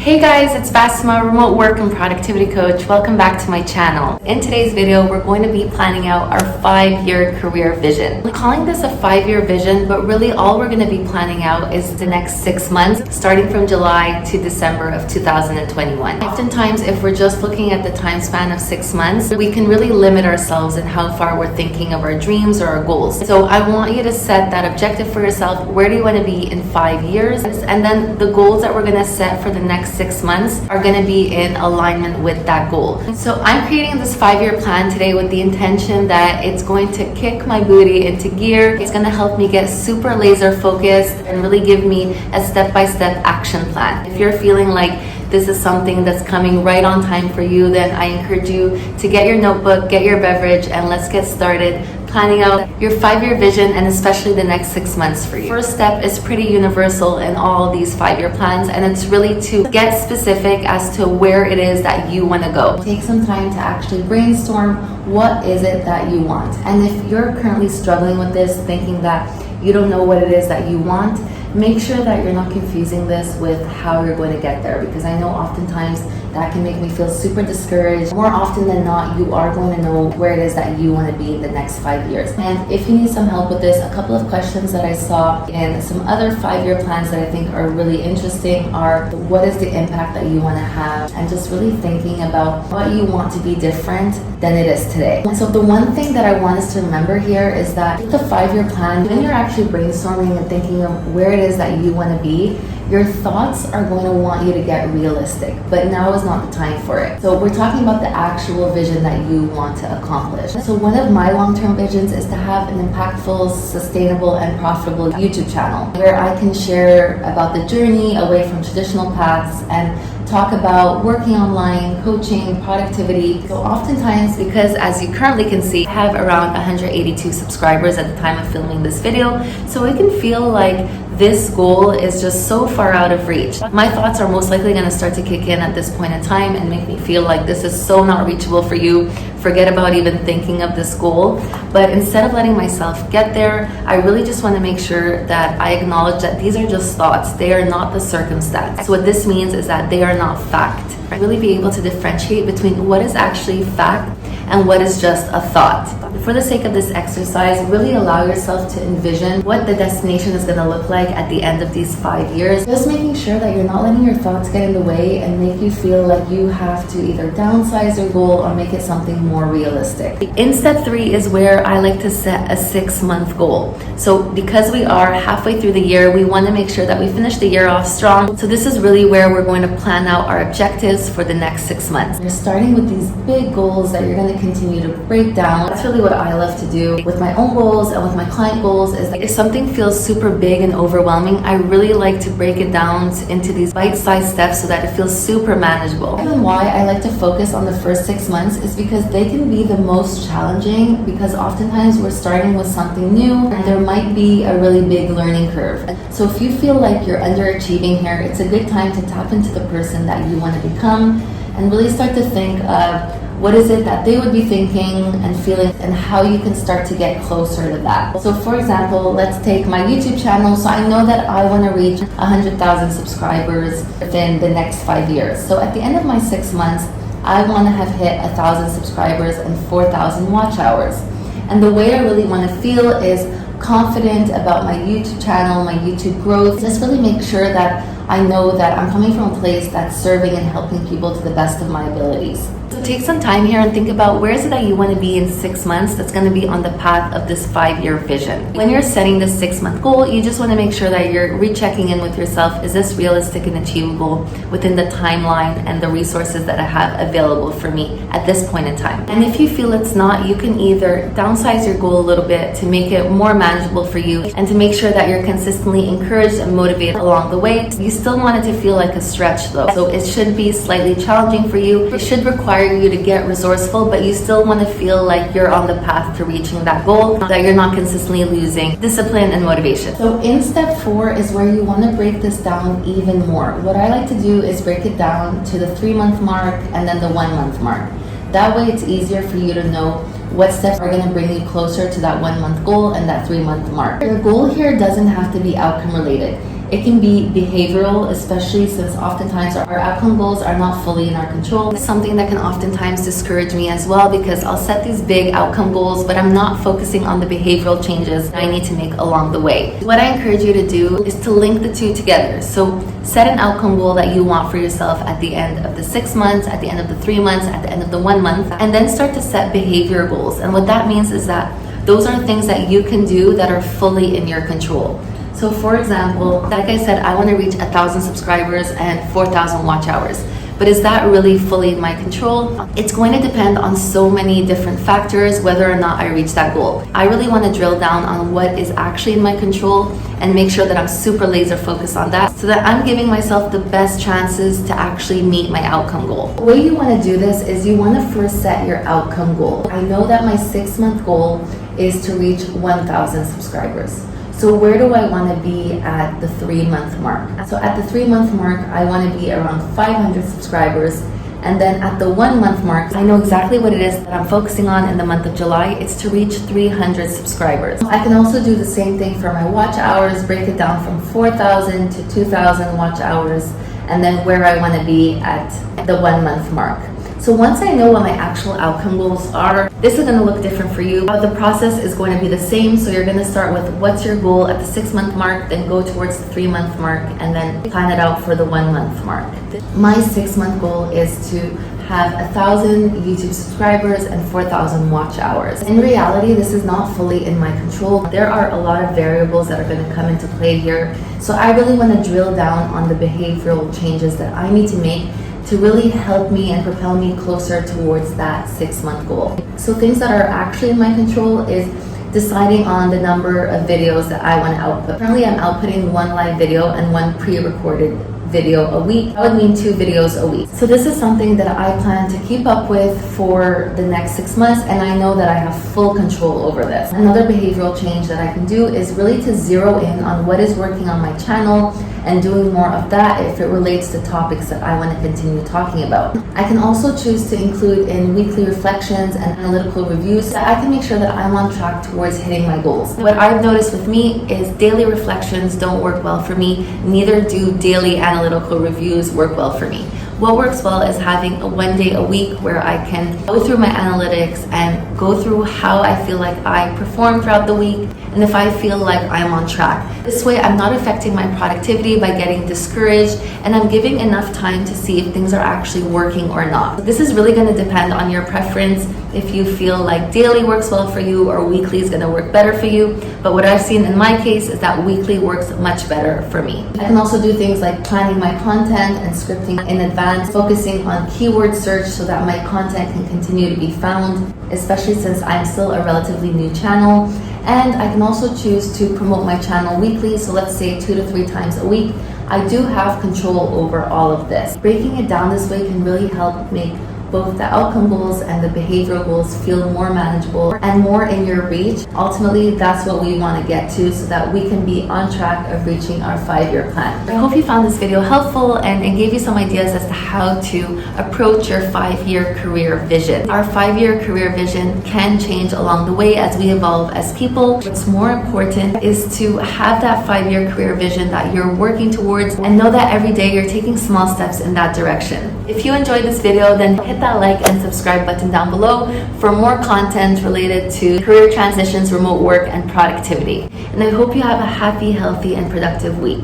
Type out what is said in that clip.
Hey guys, it's Bassima, remote work and productivity coach. Welcome back to my channel. In today's video, we're going to be planning out our 5-year career vision. We're calling this a 5-year vision, but really all we're going to be planning out is the next 6 months, starting from July to December of 2021. Oftentimes, if we're just looking at the time span of 6 months, we can really limit ourselves in how far we're thinking of our dreams or our goals. So I want you to set that objective for yourself. Where do you want to be in 5 years? And then the goals that we're going to set for the next 6 months are going to be in alignment with that goal. So I'm creating this 5-year plan today with the intention that it's going to kick my booty into gear. It's going to help me get super laser focused and really give me a step-by-step action plan. If you're feeling like this is something that's coming right on time for you, then I encourage you to get your notebook, get your beverage, and let's get started planning out your 5-year vision and especially the next 6 months for you. First step is pretty universal in all these 5-year plans, and it's really to get specific as to where it is that you want to go. Take some time to actually brainstorm what is it that you want. And if you're currently struggling with this, thinking that you don't know what it is that you want, make sure that you're not confusing this with how you're going to get there, because I know oftentimes that can make me feel super discouraged. More often than not, you are going to know where it is that you want to be in the next 5 years. And if you need some help with this, a couple of questions that I saw in some other 5-year plans that I think are really interesting are, what is the impact that you want to have? And just really thinking about what you want to be different than it is today. And so the one thing that I want us to remember here is that with the 5-year plan, when you're actually brainstorming and thinking of where it is that you want to be, your thoughts are going to want you to get realistic, but now is not the time for it. So we're talking about the actual vision that you want to accomplish. So one of my long-term visions is to have an impactful, sustainable, and profitable YouTube channel where I can share about the journey away from traditional paths and talk about working online, coaching, productivity. So oftentimes, because as you currently can see, I have around 182 subscribers at the time of filming this video, so it can feel like this goal is just so far out of reach. My thoughts are most likely going to start to kick in at this point in time and make me feel like this is so not reachable for you. Forget about even thinking of this goal. But instead of letting myself get there, I really just want to make sure that I acknowledge that these are just thoughts. They are not the circumstance. So what this means is that they are not fact. Really be able to differentiate between what is actually fact and what is just a thought. For the sake of this exercise, really allow yourself to envision what the destination is going to look like at the end of these 5 years. Just making sure that you're not letting your thoughts get in the way and make you feel like you have to either downsize your goal or make it something more realistic. In step 3 is where I like to set a 6-month goal. So because we are halfway through the year, we want to make sure that we finish the year off strong. So this is really where we're going to plan out our objectives for the next 6 months. You're starting with these big goals that you're going to continue to break down. That's really what I love to do with my own goals and with my client goals, is that if something feels super big and overwhelming, I really like to break it down into these bite-sized steps so that it feels super manageable. And why I like to focus on the first 6 months is because they can be the most challenging, because oftentimes we're starting with something new and there might be a really big learning curve. So if you feel like you're underachieving here, it's a good time to tap into the person that you want to become and really start to think of what is it that they would be thinking and feeling, and how you can start to get closer to that. So for example, let's take my YouTube channel. So I know that I want to reach 100,000 subscribers within the next 5 years. So at the end of my 6 months, I want to have hit 1,000 subscribers and 4,000 watch hours. And the way I really want to feel is confident about my YouTube channel, my YouTube growth. Just really make sure that I know that I'm coming from a place that's serving and helping people to the best of my abilities. So take some time here and think about where is it that you want to be in 6 months that's going to be on the path of this 5-year vision. When you're setting this 6-month goal, you just want to make sure that you're rechecking in with yourself. Is this realistic and achievable within the timeline and the resources that I have available for me at this point in time? And if you feel it's not, you can either downsize your goal a little bit to make it more manageable for you and to make sure that you're consistently encouraged and motivated along the way. You still want it to feel like a stretch though. So it should be slightly challenging for you. It should require you to get resourceful, but you still want to feel like you're on the path to reaching that goal, that you're not consistently losing discipline and motivation. So in step 4 is where you want to break this down even more. What I like to do is break it down to the 3-month mark and then the 1-month mark. That way it's easier for you to know what steps are going to bring you closer to that 1-month goal and that 3-month mark. Your goal here doesn't have to be outcome related. It can be behavioral, especially since oftentimes our outcome goals are not fully in our control. It's something that can oftentimes discourage me as well, because I'll set these big outcome goals, but I'm not focusing on the behavioral changes I need to make along the way. What I encourage you to do is to link the two together. So set an outcome goal that you want for yourself at the end of the 6 months, at the end of the 3 months, at the end of the 1 month, and then start to set behavior goals. And what that means is that those are things that you can do that are fully in your control. So for example, like I said, I want to reach 1,000 subscribers and 4,000 watch hours. But is that really fully in my control? It's going to depend on so many different factors whether or not I reach that goal. I really want to drill down on what is actually in my control and make sure that I'm super laser focused on that, so that I'm giving myself the best chances to actually meet my outcome goal. The way you want to do this is you want to first set your outcome goal. I know that my 6-month goal is to reach 1,000 subscribers. So where do I want to be at the 3-month mark? So at the 3-month mark, I want to be around 500 subscribers. And then at the 1-month mark, I know exactly what it is that I'm focusing on in the month of July. It's to reach 300 subscribers. I can also do the same thing for my watch hours, break it down from 4,000 to 2,000 watch hours, and then where I want to be at the 1-month mark. So once I know what my actual outcome goals are, this is going to look different for you. The process is going to be the same. So you're going to start with what's your goal at the 6-month mark, then go towards the 3-month mark, and then plan it out for the 1-month mark. My 6-month goal is to have 1,000 YouTube subscribers and 4,000 watch hours. In reality, this is not fully in my control. There are a lot of variables that are going to come into play here. So I really want to drill down on the behavioral changes that I need to make to really help me and propel me closer towards that 6-month goal. So things that are actually in my control is deciding on the number of videos that I want to output. Currently, I'm outputting 1 live video and 1 pre-recorded video a week. That would mean 2 videos a week. So this is something that I plan to keep up with for the next 6 months, and I know that I have full control over this. Another behavioral change that I can do is really to zero in on what is working on my channel and doing more of that if it relates to topics that I want to continue talking about. I can also choose to include in weekly reflections and analytical reviews so I can make sure that I'm on track towards hitting my goals. What I've noticed with me is daily reflections don't work well for me, neither do daily analytical reviews work well for me. What works well is having a 1 day a week where I can go through my analytics and go through how I feel like I perform throughout the week, and if I feel like I'm on track. This way I'm not affecting my productivity by getting discouraged, and I'm giving enough time to see if things are actually working or not. This is really going to depend on your preference, if you feel like daily works well for you or weekly is going to work better for you. But what I've seen in my case is that weekly works much better for me. I can also do things like planning my content and scripting in advance, focusing on keyword search so that my content can continue to be found, especially since I'm still a relatively new channel. And I can also choose to promote my channel weekly, so let's say 2 to 3 times a week. I do have control over all of this. Breaking it down this way can really help make both the outcome goals and the behavioral goals feel more manageable and more in your reach. Ultimately, that's what we want to get to so that we can be on track of reaching our 5-year plan. I hope you found this video helpful and it gave you some ideas as to how to approach your 5-year career vision. Our 5-year career vision can change along the way as we evolve as people. What's more important is to have that 5-year career vision that you're working towards and know that every day you're taking small steps in that direction. If you enjoyed this video, then hit that like and subscribe button down below for more content related to career transitions, remote work, and productivity. And I hope you have a happy, healthy, and productive week.